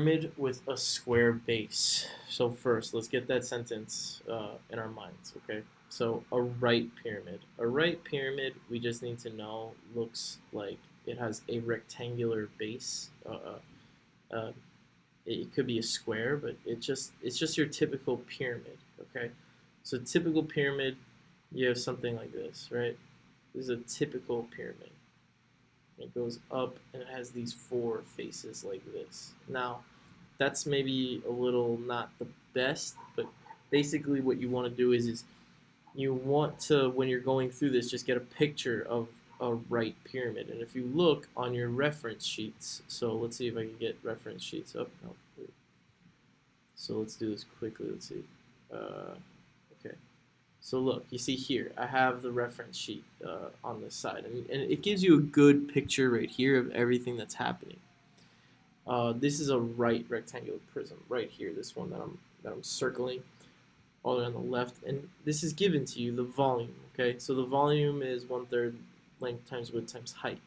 Pyramid with a square base. So first, let's get that sentence in our minds, okay? So a right pyramid. A right pyramid, we just need to know, looks like it has a rectangular base. Uh, it could be a square, but it's just your typical pyramid, okay? So typical pyramid, you have something like this, right? This is a typical pyramid. It goes up and it has these four faces like this. Now, that's maybe a little not the best, but basically what you want to do is you want to, when you're going through this, just get a picture of a right pyramid. And if you look on your reference sheets, so let's see if I can get reference sheets up. No, wait. So let's do this quickly. Let's see. Okay. So look, you see here, I have the reference sheet on this side, and it gives you a good picture right here of everything that's happening. This is a right rectangular prism right here. This one that I'm circling all the way on the left, and this is given to you the volume. Okay, so the volume is 1/3 length times width times height.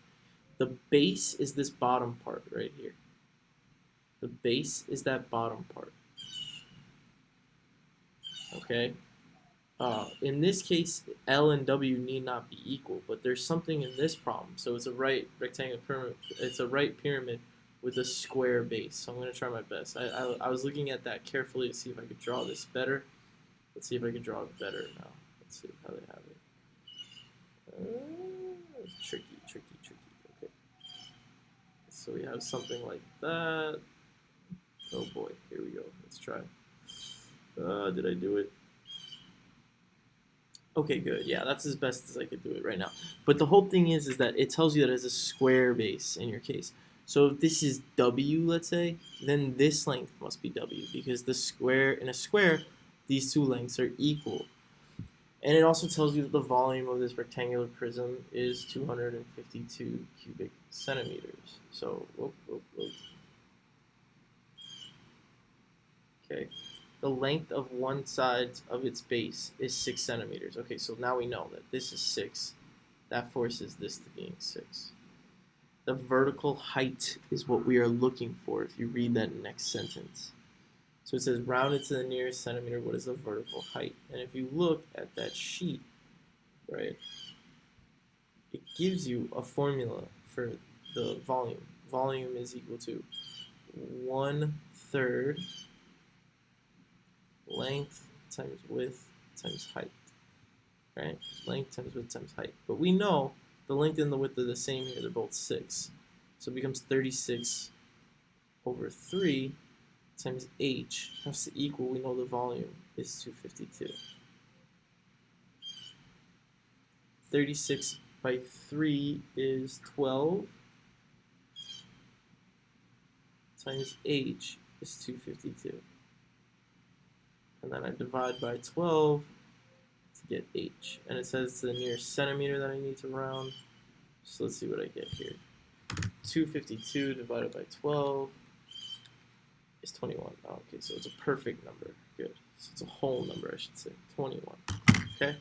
The base is this bottom part right here. The base is that bottom part. Okay. In this case, L and W need not be equal, but there's something in this problem. So it's a right rectangular pyramid. It's a right pyramid with a square base. So I'm going to try my best. I was looking at that carefully to see if I could draw this better. Let's see if I can draw it better now. Let's see how they have it. Tricky. Okay. So we have something like that. Oh boy, here we go. Let's try. Did I do it? Okay, good. Yeah, that's as best as I could do it right now. But the whole thing is that it tells you that it's a square base in your case. So if this is W, let's say, then this length must be W because the square in a square, these two lengths are equal. And it also tells you that the volume of this rectangular prism is 252 cubic centimeters. So, whoop. Okay. The length of one side of its base is 6 centimeters. Okay, so now we know that this is 6. That forces this to being 6. The vertical height is what we are looking for if you read that next sentence. So it says rounded to the nearest centimeter, what is the vertical height? And if you look at that sheet, right, it gives you a formula for the volume. Volume is equal to 1/3 length times width times height, right? Length times width times height. But we know the length and the width are the same here. They're both 6. So it becomes 36/3 times h has to equal, we know the volume is 252. 36/3 is 12 times h is 252. And then I divide by 12 to get h. And it says to the nearest centimeter that I need to round. So let's see what I get here. 252 divided by 12 is 21. Oh, okay, so it's a perfect number. Good. So it's a whole number, I should say. 21. Okay?